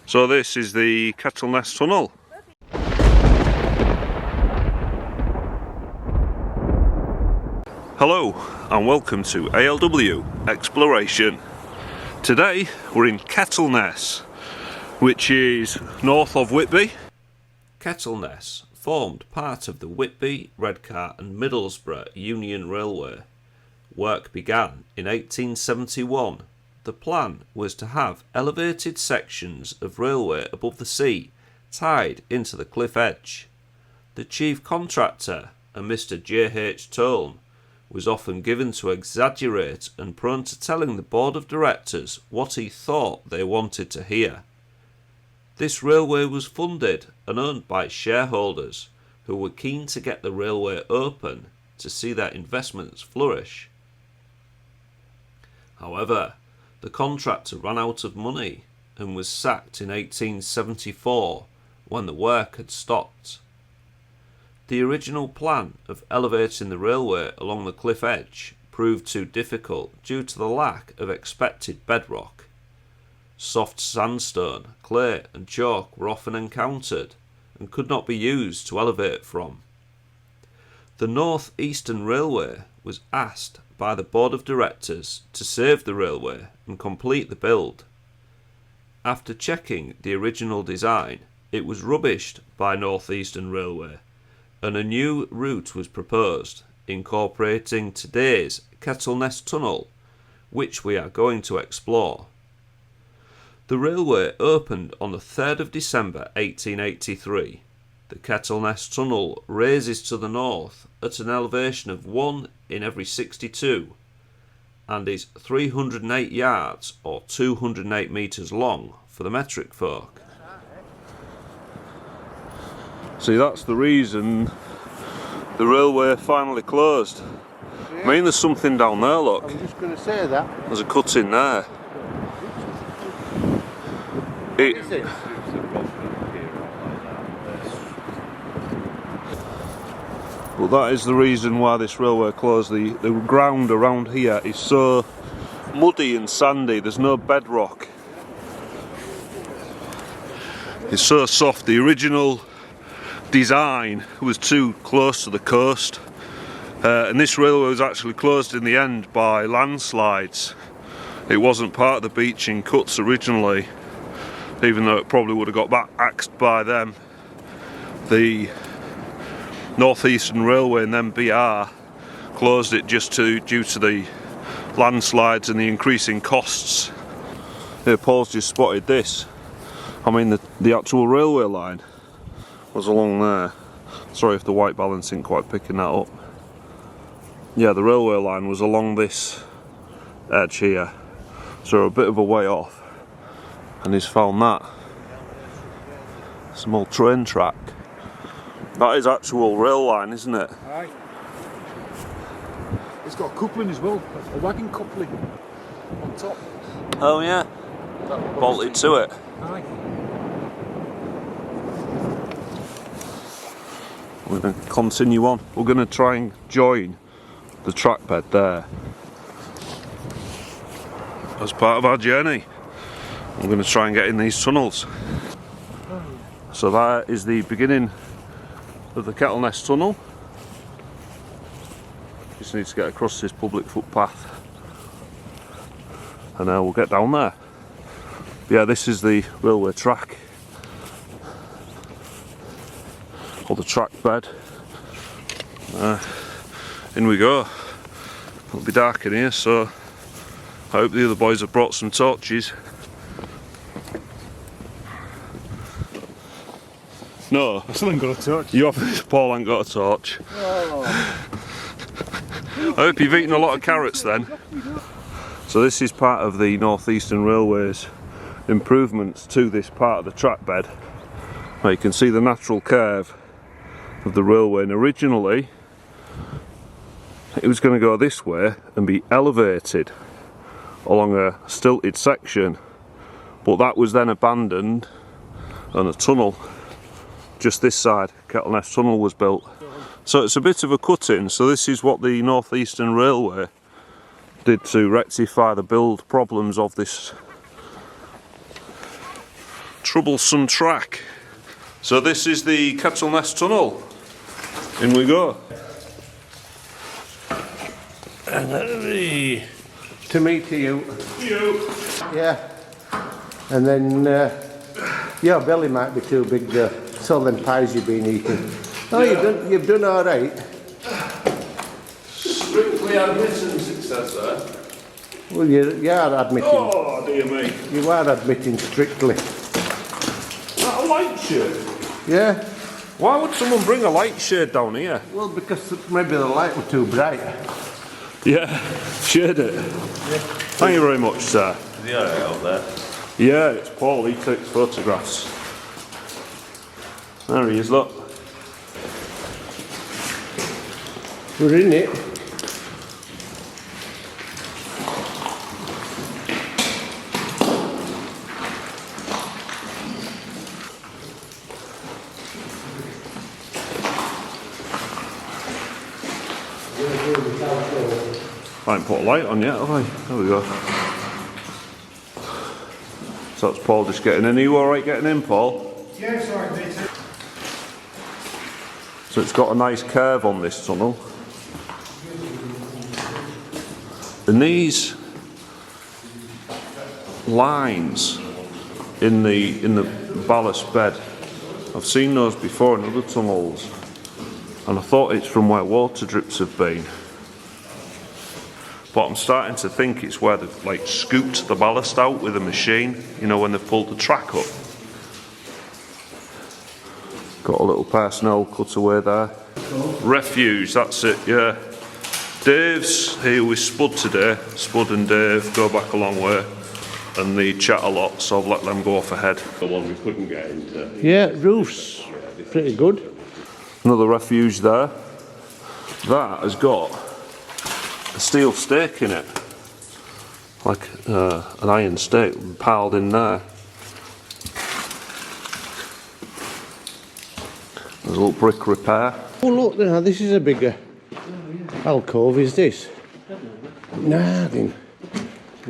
So this is the Kettleness tunnel. Hello and welcome to ALW Exploration. Today we're in Kettleness, which is north of Whitby. Kettleness formed part of the Whitby, Redcar and Middlesbrough Union Railway. Work began in 1871. The plan was to have elevated sections of railway above the sea tied into the cliff edge. The Chief Contractor, a Mr J H Tolmé, was often given to exaggerate and prone to telling the board of directors what he thought they wanted to hear. This railway was funded and owned by shareholders who were keen to get the railway open to see their investments flourish. However, the contractor ran out of money and was sacked in 1874 when the work had stopped. The original plan of elevating the railway along the cliff edge proved too difficult due to the lack of expected bedrock. Soft sandstone, clay and chalk were often encountered and could not be used to elevate from. The North Eastern Railway was asked by the board of directors to save the railway and complete the build. After checking the original design, it was rubbished by North Eastern Railway and a new route was proposed, incorporating today's Kettleness Tunnel, which we are going to explore. The railway opened on the 3rd of December 1883. The Kettleness Tunnel raises to the north at an elevation of 1 in every 62 and is 308 yards or 208 metres long for the metric folk. See, that's the reason the railway finally closed. I mean, there's something down there, look. I was just going to say that. There's a cut in there. Well, that is the reason why this railway closed. The ground around here is so muddy and sandy, there's no bedrock. It's so soft. The original design was too close to the coast, and this railway was actually closed in the end by landslides. It wasn't part of the beaching cuts originally, even though it probably would have got back axed by them. The North Eastern Railway and then BR closed it just due to the landslides and the increasing costs. Here, Paul's just spotted this. I mean, the actual railway line was along there. Sorry if the white balance isn't quite picking that up. Yeah, the railway line was along this edge here, so a bit of a way off, and he's found that. Some old train track. That is actual rail line, isn't it? Aye. It's got a coupling as well, a wagon coupling on top. Oh yeah, bolted to it. Aye. We're going to continue on. We're going to try and join the track bed there as part of our journey. We're going to try and get in these tunnels. So that is the beginning of the Kettleness tunnel. Just need to get across this public footpath and we'll get down there. Yeah, this is the railway track, or the track bed. In we go. It'll be dark in here, so I hope the other boys have brought some torches. No, I still ain't got a torch. Paul ain't got a torch. Oh. I hope you've eaten a lot of carrots then. So this is part of the North Eastern Railway's improvements to this part of the track bed. Now you can see the natural curve of the railway, and originally it was going to go this way and be elevated along a stilted section, but that was then abandoned and a tunnel just this side, Kettleness Tunnel, was built. So it's a bit of a cut-in. So this is what the North Eastern Railway did to rectify the build problems of this troublesome track. So this is the Kettleness tunnel. In we go. And that'll be to me to you. You. Yeah. And then your belly might be too big to all them pies you've been eating. Oh, Yeah. you've done all right. Strictly admitting success there. Well, you are admitting. Oh dear me. You are admitting strictly. That a light shade? Yeah. Why would someone bring a light shade down here? Well, because maybe the light was too bright. Yeah, shade it. Thank you very much, sir. Is he alright out there? Yeah, it's Paul, he takes photographs. There he is, look. We're in it. I haven't put a light on yet, have I? There we go. So that's Paul just getting in. Are you alright getting in, Paul? Yeah, it's alright, mate. So it's got a nice curve on this tunnel. And these lines in the ballast bed, I've seen those before in other tunnels, and I thought it's from where water drips have been. But I'm starting to think it's where they've like scooped the ballast out with a machine, you know, when they've pulled the track up. Got a little personnel cutaway there. Refuge, that's it, yeah. Dave's here with Spud today. Spud and Dave go back a long way and they chat a lot, so I've let them go off ahead. The one we couldn't get into. Yeah, roof's pretty good. Another refuge there. That has got a steel stake in it, like an iron stake piled in there. There's a little brick repair. Oh look, now this is a bigger alcove, is this? Nah, then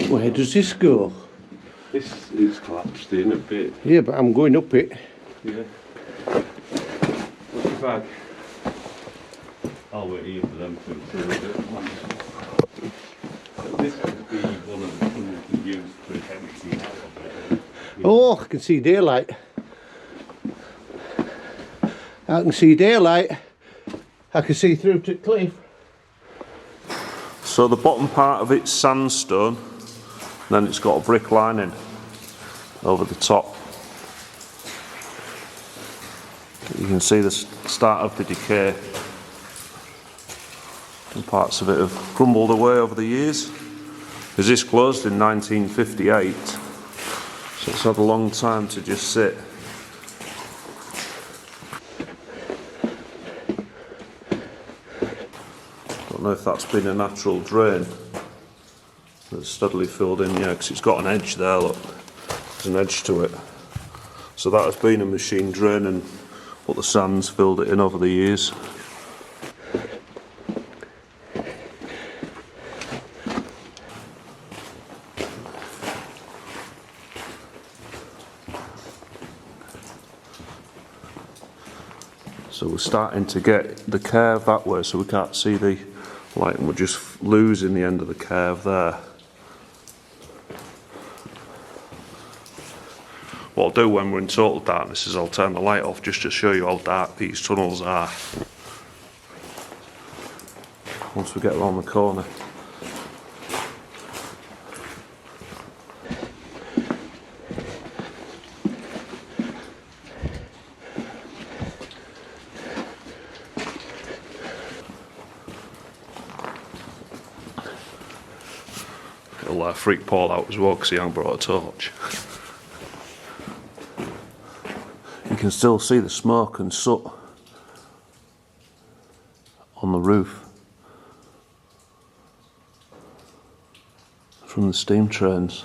where does this go? This is collapsed in a bit. Yeah, but I'm going up it. Yeah. What's your bag? I'll wait here for them to fill it. This could be one of the things we use for emptying out of it. Oh, I can see daylight. I can see daylight. I can see through to the cliff. So the bottom part of it's sandstone, then it's got a brick lining over the top. You can see the start of the decay. And parts of it have crumbled away over the years. Because this closed in 1958, so it's had a long time to just sit. Don't know if that's been a natural drain that's steadily filled in, yeah, because it's got an edge there, look. There's an edge to it. So that has been a machine drain, and but the sand's filled it in over the years. So we're starting to get the curve that way, so we can't see the light, and we're just losing the end of the curve there. What I'll do when we're in total darkness is I'll turn the light off just to show you how dark these tunnels are. Once we get around the corner. It'll freak Paul out as well because he hasn't brought a torch. You can still see the smoke and soot on the roof from the steam trains.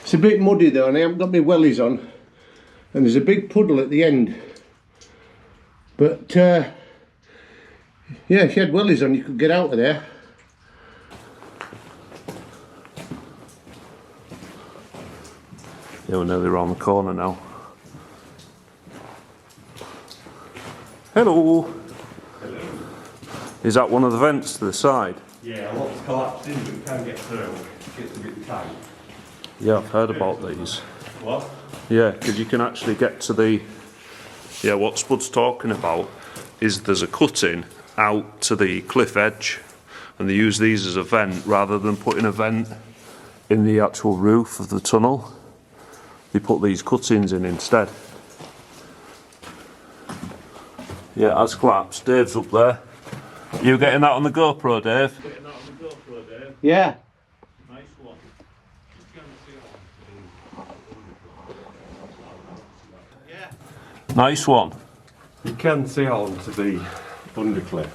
It's a bit muddy though, and I haven't got my wellies on. and there's a big puddle at the end. But yeah, if you had wellies on, you could get out of there. Yeah, we're nearly around the corner now. Hello. Hello. Is that one of the vents to the side? Yeah, a lot's collapsed in, but we can get through. It's a bit tight. Yeah, I've heard about these. What? Yeah, because you can actually get to the... Yeah, what Spud's talking about is there's a cutting out to the cliff edge, and they use these as a vent rather than putting a vent in the actual roof of the tunnel. They put these cuttings in instead. Yeah, that's collapsed. Dave's up there. You getting that on the GoPro, Dave? Getting that on the GoPro, Dave. Yeah. Nice one. Nice one. You can see on to the undercliff.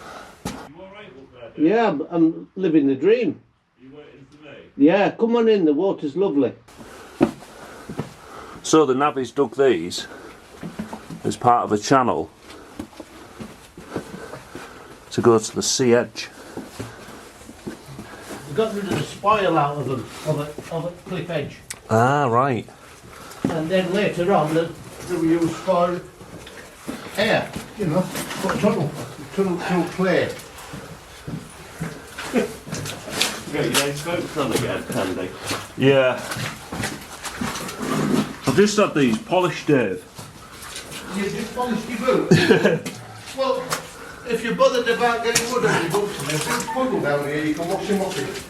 You alright up there, Dave? Yeah, I'm living the dream. You waiting for me? Yeah, come on in, the water's lovely. So the navvies dug these as part of a channel to go to the sea edge. We got rid of the spoil out of them, of a cliff edge. Ah, right. And then later on, they were used for air, you know, for a tunnel through clay. Got your nice folks on again, Andy. Yeah. I've just had these polished, Dave. You just polished your boots? Well, if you're bothered about getting wood on your boots, there's a big puddle down here, you can wash them off it.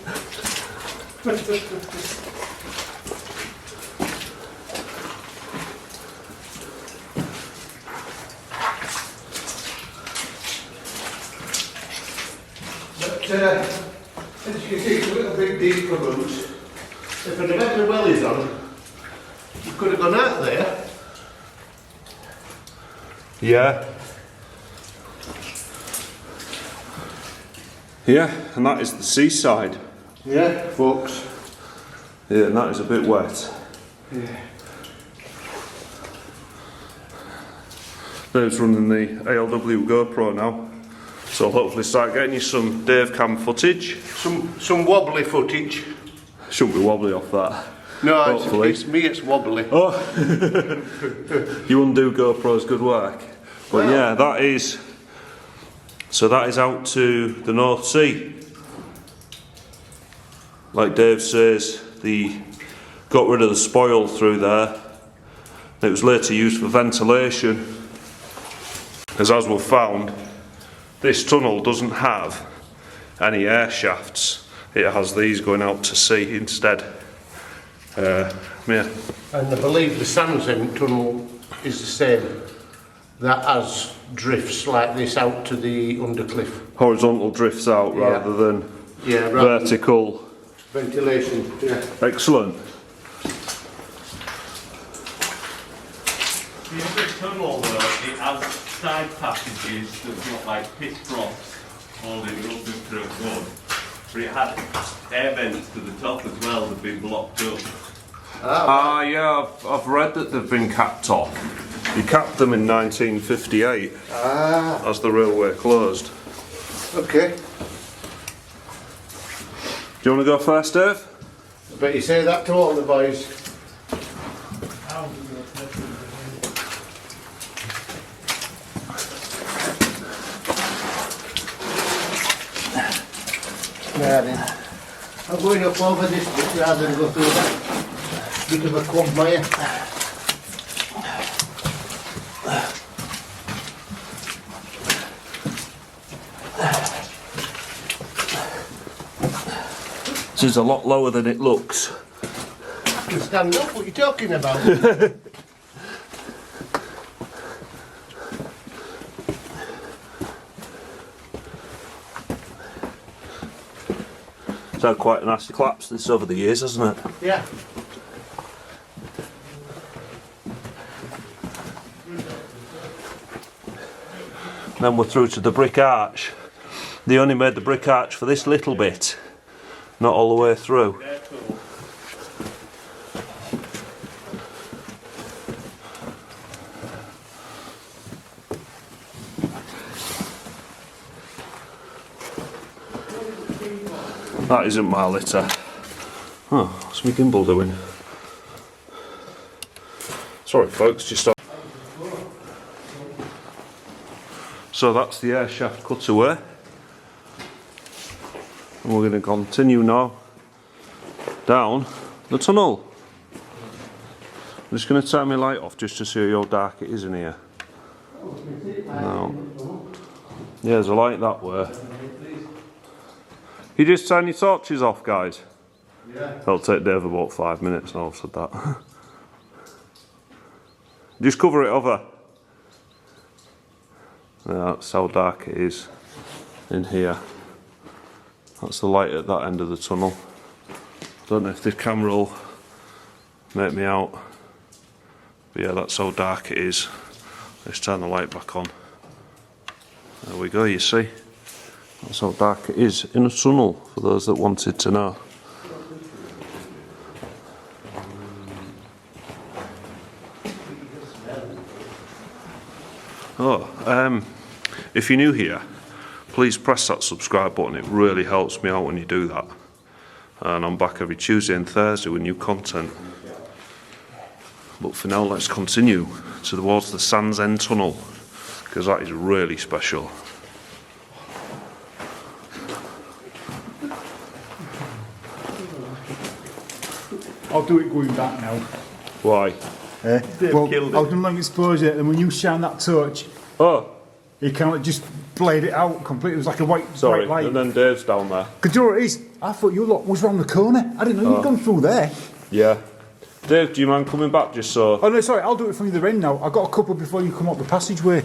But, as you can see, it's a little bit deep for boots. If I'd have had the wellies on, you could have gone out there. Yeah. Yeah, and that is the seaside. Yeah, folks. Yeah, and that is a bit wet. Yeah. Dave's running the ALW GoPro now, so I'll hopefully start getting you some Dave cam footage. Some wobbly footage. Shouldn't be wobbly off that. No, Hopefully. it's me, it's wobbly. Oh, you undo GoPro's good work. But Well. yeah, that is. So that is out to the North Sea. Like Dave says, they got rid of the spoil through there. It was later used for ventilation. As we've found, this tunnel doesn't have any air shafts. It has these going out to sea instead. Yeah. And I believe the Sandstone tunnel is the same. That has drifts like this out to the undercliff. Horizontal drifts out Yeah. rather than Yeah, right. vertical. Ventilation. Yeah. Excellent. The other tunnel though, it has side passages that's not like pit props holding it up through one. But it had air vents to the top as well that have been blocked up. Ah, yeah, I've read that they've been capped off. You capped them in 1958 as the railway closed. Okay. Do you want to go first, Dave? I bet you say that to all the boys. Yeah, then. I'm going up over this bit rather than go through that bit of a quagmire. This is a lot lower than it looks. I can stand up, what are you talking about? It's had quite a nasty collapse this over the years, hasn't it? Yeah. Then we're through to the brick arch. They only made the brick arch for this little bit, not all the way through. That isn't my litter. Oh, what's my gimbal doing? Sorry folks, just... So that's the air shaft cut away. And we're going to continue now down the tunnel. I'm just going to turn my light off just to see how dark it is in here. No. Yeah, there's a light that way. You just turn your torches off, guys? Yeah. That'll take Dave about 5 minutes now I've said that. Just cover it over. Yeah, that's how dark it is in here. That's the light at that end of the tunnel. Don't know if this camera will make me out. But yeah, that's how dark it is. Let's turn the light back on. There we go, you see. That's how dark it is in a tunnel, for those that wanted to know. Oh, if you're new here, please press that subscribe button. It really helps me out when you do that. And I'm back every Tuesday and Thursday with new content. But for now, let's continue towards the Sands End Tunnel, because that is really special. I'll do it going back now. Why? Well, I've done long exposure, and when you shine that torch, Oh, you kind of just blade it out completely. It was like a white sorry. light. And then Dave's down there. Could you know what it is? I thought your lot was round the corner. I didn't know you'd gone through there. Yeah. Dave, do you mind coming back just so? Oh no, sorry, I'll do it from the other end now. I've got a couple before you come up the passageway.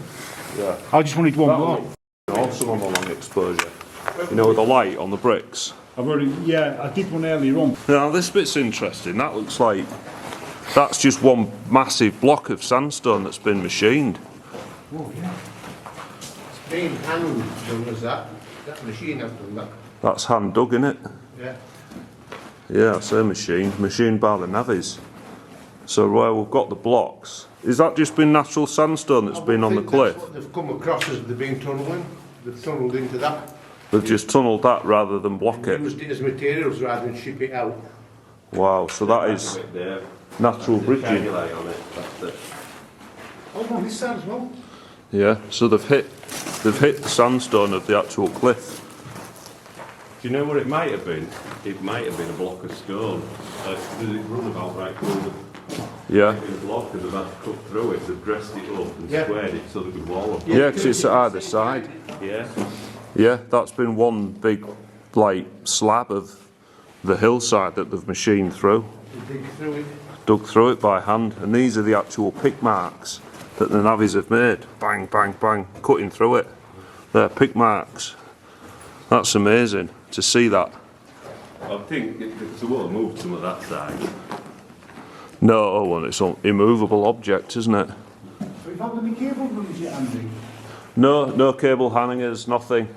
Yeah. I just wanted one That'll more. look awesome on the long exposure. You know, with the light on the bricks. I've already, yeah, I did one earlier on. Now this bit's interesting. That looks like that's just one massive block of sandstone that's been machined. Oh yeah. It's been hand done as that. That machine has done that. That's hand dug, innit? Yeah. Yeah, that's a machine. Machined by the navvies. So where we've got the blocks, is that just been natural sandstone that's been on the cliff? That's what they've come across as they've been tunnelling. They've tunnelled into that. They've just tunnelled that rather than block it. Used it as materials rather than ship it out. Wow, so that is natural bridging. Oh no, this side as well. Yeah, so they've hit the sandstone of the actual cliff. Do you know what it might have been? It might have been a block of stone. Does it run about right through Yeah. the block, and they've had to cut through it, they've dressed it up and Yeah. squared it so they could wall up. Yeah, because it's at either side. Yeah. Yeah, that's been one big, like, slab of the hillside that they've machined through. They dig through it. Dug through it by hand, and these are the actual pick marks that the navvies have made. Bang, bang, bang, cutting through it. They're pick marks. That's amazing to see that. I think it's a water moved some of that side. No, well, it's an immovable object, isn't it? We've had any cable runs yet, Andy? No cable hangers, nothing.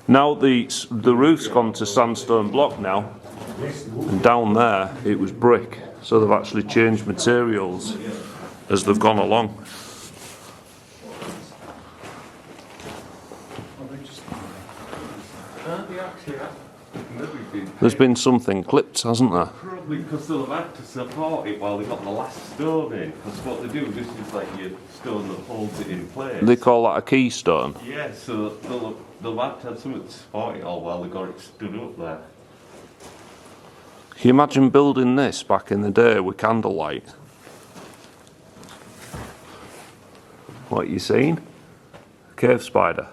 Now the roof's gone to sandstone block now, and down there it was brick. So they've actually changed materials as they've gone along. There's been something clipped, hasn't there? Probably because they'll have had to support it while they got the last stone in. Because what they do, this is like your stone that holds it in place. They call that a keystone. Yeah, so they'll have to have something to support it all while they got it stood up there. Can you imagine building this back in the day with candlelight? What you seen? Cave spider.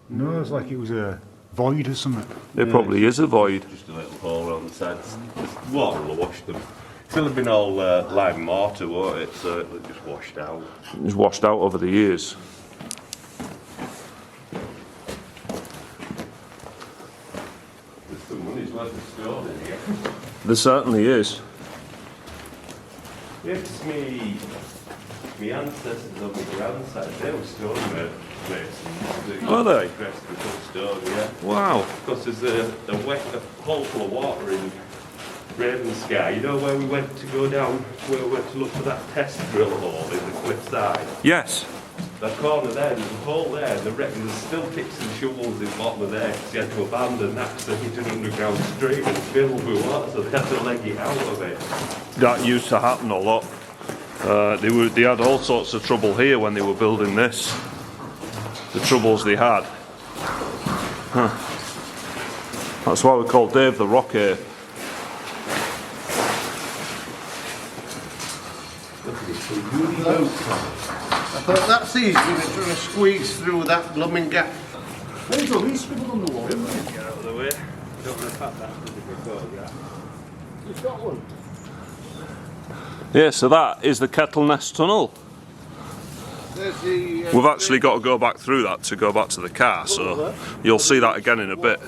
No, it's like it was a void or something. It probably is a void. Just a little hole around the sides. The water will wash them. It'll have been all lime mortar, won't it? So it'll have just washed out. It's washed out over the years. There's some money's worth of stone in here. There certainly is. Yeah, it's me ancestors on the grandside, they were stone masons. Are they? Dressed with stone, yeah. Wow. Because there's a hole full of water in Ravensky. You know where we went to go down, where we went to look for that test drill hole in the cliff side? Yes. that corner there, there's a hole there, and there's still picks and shovels in the bottom of there because he had to abandon that to hit an underground stream and fill with water, so they had to leg it out of it. That used to happen a lot. They had all sorts of trouble here when they were building this. The troubles they had. That's why we call Dave the Rock Ape. I thought that's easy, they're trying to squeeze through that blooming gap. There's a leaf scribbled on the wall. Get out of the way. Don't want to pat that with the photograph. You've got one. Yeah, so that is the Kettleness tunnel. There's the, We've actually got to go back through that to go back to the car, so you'll see that again in a bit.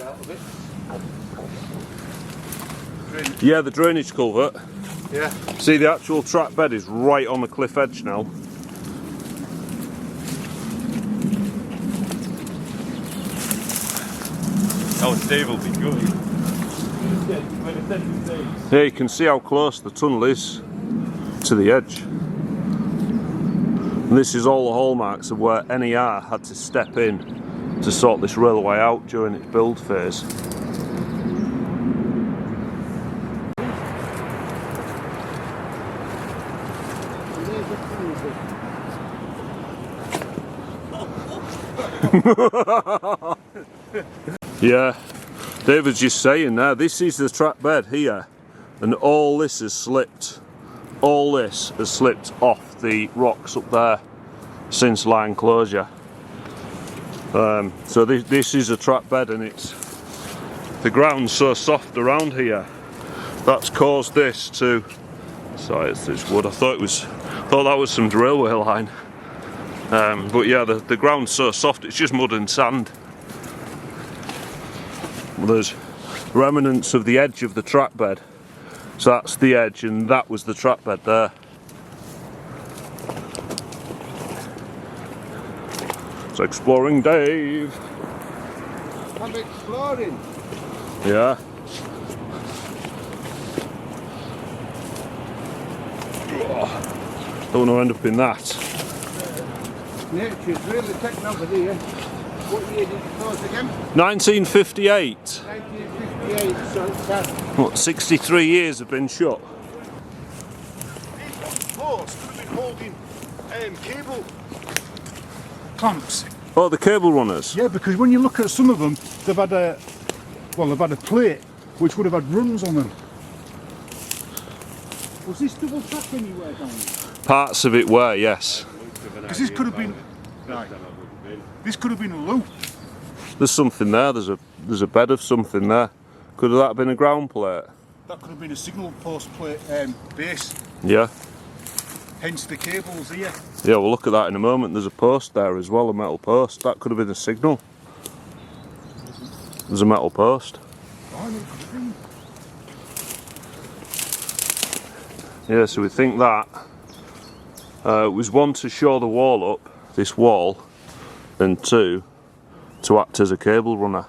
Yeah, the drainage culvert. Yeah. See, the actual track bed is right on the cliff edge now. Oh, Dave will be good. Yeah, you can see how close the tunnel is to the edge. And this is all the hallmarks of where NER had to step in to sort this railway out during its build phase. Yeah, David's just saying there, this is the track bed here, and all this has slipped. All this has slipped off the rocks up there since line closure. So this is a track bed, and it's the ground's so soft around here that's caused this to. Sorry, it's this wood. I thought that was some railway line. But yeah, the ground's so soft, it's just mud and sand. There's remnants of the edge of the track bed. So that's the edge, and that was the track bed there. It's exploring Dave. I'm exploring. Yeah. Don't want to end up in that. Nature's really taken over here. What year did it close again? 1958. 1958, so it's had. What, 63 years have been shut? These posts could have been holding cable clamps. Oh, the cable runners. Yeah, because when you look at some of them, they've had a plate which would have had rungs on them. Was this double track anywhere down there? Parts of it were, yes. Because this could have been, right, this could have been a loop. There's something there. There's a bed of something there. Could have that been a ground plate? That could have been a signal post plate base. Yeah. Hence the cables here. Yeah, we'll look at that in a moment. There's a post there as well, a metal post. That could have been a signal. There's a metal post. Oh, no, it could have been. Yeah, so we think that was one to shore the wall up, this wall, and two, to act as a cable runner.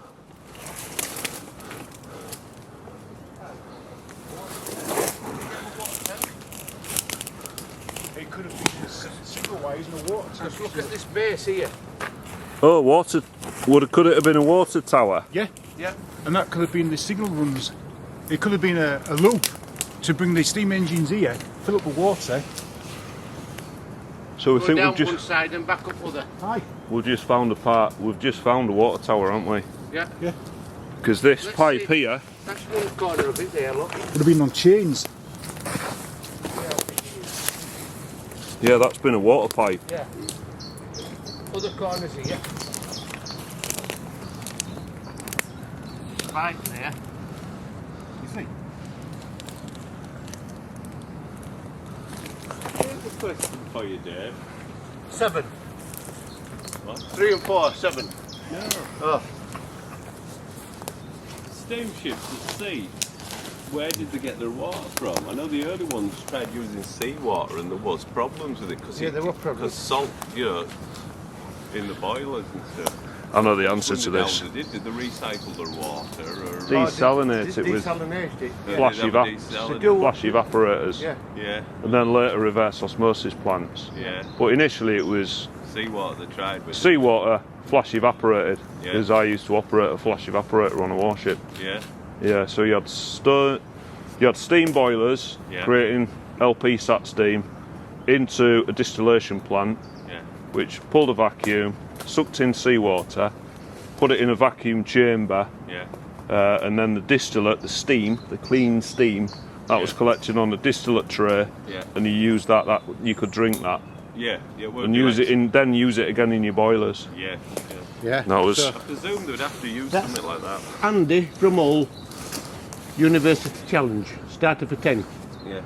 It could have been a single wires and a water. Let's look at this base here. Oh, water. Could it have been a water tower? Yeah, Yeah. and that could have been the signal runs. It could have been a loop to bring the steam engines here, fill up with water. So we Go think down we've just one side and back up other. Aye. we've just found a part. We've just found a water tower, haven't we? Yeah. Yeah. Because this Let's pipe see. here. That's one corner of it there, look. Would have been on chains. Yeah, that's been a water pipe. Yeah. Other corners here. Pipe there. You see? Here's a question for you, Dave. 7. What? 3 and 4, 7. No. Oh. Steamships at sea, where did they get their water from? I know the early ones tried using seawater and there was problems with it because Yeah, there were problems. Because salt, you know, in the boilers and stuff. I know the answer to this. Did they recycle their water? Or... Desalinate it with Desalinate it. flash evaporators. Yeah. Yeah, And then later reverse osmosis plants. yeah. But initially it was Seawater they tried with. seawater, flash evaporated. Yeah. Because I used to operate a flash evaporator on a warship. Yeah, Yeah, so you had steam boilers Yeah. creating LP sat steam into a distillation plant, yeah, which pulled a vacuum, sucked in seawater, put it in a vacuum chamber, yeah, and then the distillate, the steam, the clean steam, that was collected on a distillate tray, yeah, and you used that you could drink that yeah. Yeah, well, and use it again in your boilers. Yeah, yeah. Yeah. That was I presume they'd have to use That's- something like that. Andy from Hull University Challenge. Started for 10. Yeah.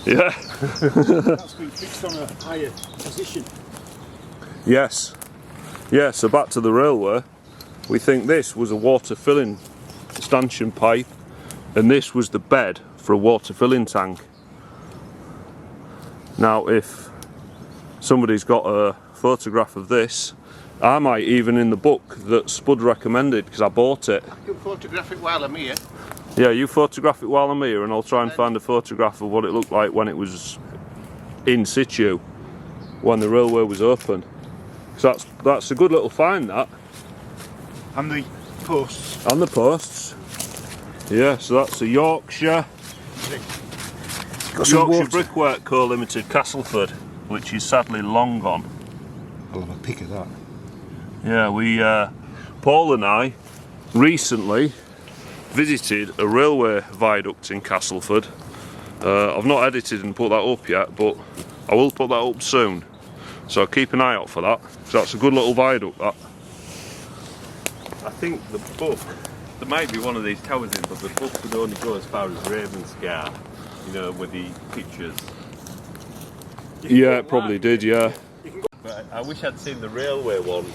yeah. That's been fixed on a higher position. Yes. Yeah, so back to the railway. We think this was a water filling stanchion pipe, and this was the bed for a water filling tank. Now, if somebody's got a photograph of this, I might even in the book that Spud recommended, because I bought it. I can photograph it while I'm here. Yeah, you photograph it while I'm here, and I'll try and find a photograph of what it looked like when it was in situ, when the railway was open. So that's a good little find, that. And the posts. And the posts. Yeah, so that's a Yorkshire Brickwork Co Limited, Castleford, which is sadly long gone. I'll have a pick of that. Yeah, Paul and I recently visited a railway viaduct in Castleford. I've not edited and put that up yet, but I will put that up soon. So keep an eye out for that. So that's a good little viaduct, that. I think the book, there might be one of these towers in, but the book would only go as far as Ravenscar, you know, with the pictures. Yeah, it probably did, yeah. But I wish I'd seen the railway one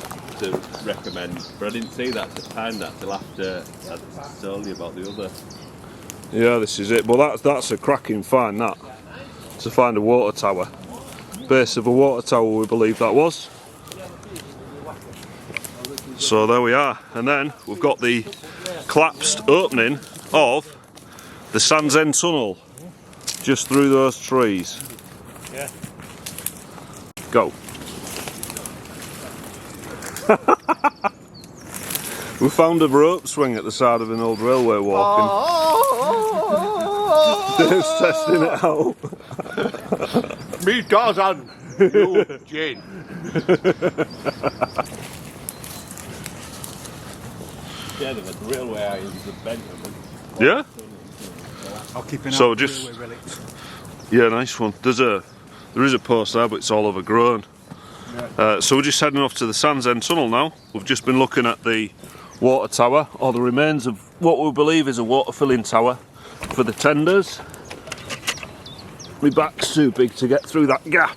to recommend, but I didn't see that to time that till after I'd told you about the other. Yeah, this is it. Well, that's a cracking find, that. To find a water tower. Base of a water tower, we believe that was. So there we are. And then we've got the collapsed opening of the Sands End Tunnel. Just through those trees. Yeah. Go. We found a rope swing at the side of an old railway walking. Dave's testing it out. Me Tarzan. You Jane. Yeah, the railway irons are bent. Yeah? I'll keep an eye So on the just- railway relics. Yeah, nice one. There is a post there, but it's all overgrown. So we're just heading off to the Sands End Tunnel now. We've just been looking at the water tower, or the remains of what we believe is a water filling tower for the tenders. My back's too big to get through that gap.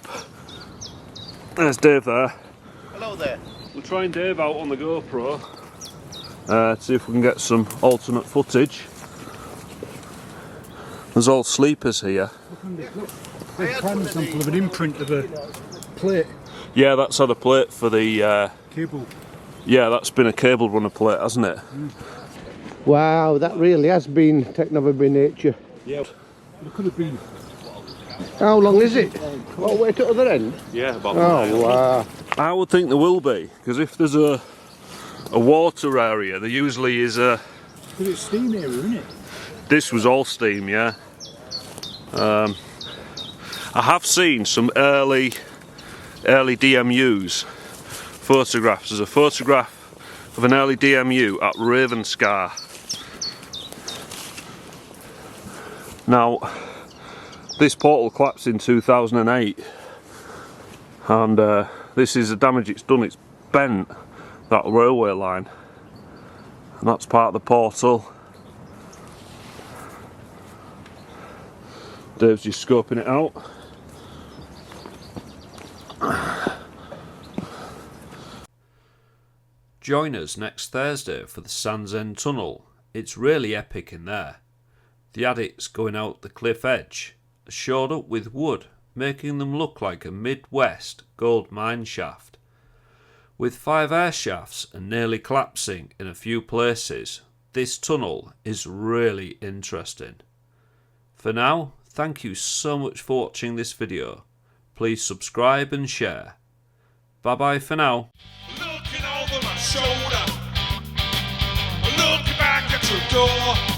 There's Dave there. Hello there. We'll try and Dave out on the GoPro to see if we can get some alternate footage. There's all sleepers here. There's a prime example of an imprint of a plate, Yeah, that's had a plate for the... cable. yeah, that's been a cable runner plate, hasn't it? Wow, that really has been taken over by nature. Yeah. It could have been. How long is it? All the way to the other end? Yeah, about Oh, wow. I would think there will be, because if there's a water area, there usually is a... Because it's steam area, isn't it? This was all steam, yeah. I have seen some early DMUs photographs. There's a photograph of an early DMU at Ravenscar. Now, this portal collapsed in 2008, and this is the damage it's done. It's bent that railway line, and that's part of the portal. Dave's just scoping it out. Join us next Thursday for the Sands End Tunnel. It's really epic in there. The adits going out the cliff edge are shored up with wood, making them look like a Midwest gold mine shaft. With 5 air shafts and nearly collapsing in a few places, this tunnel is really interesting. For now, thank you so much for watching this video. Please subscribe and share. Bye bye for now. Looking over my shoulder, looking back at your door.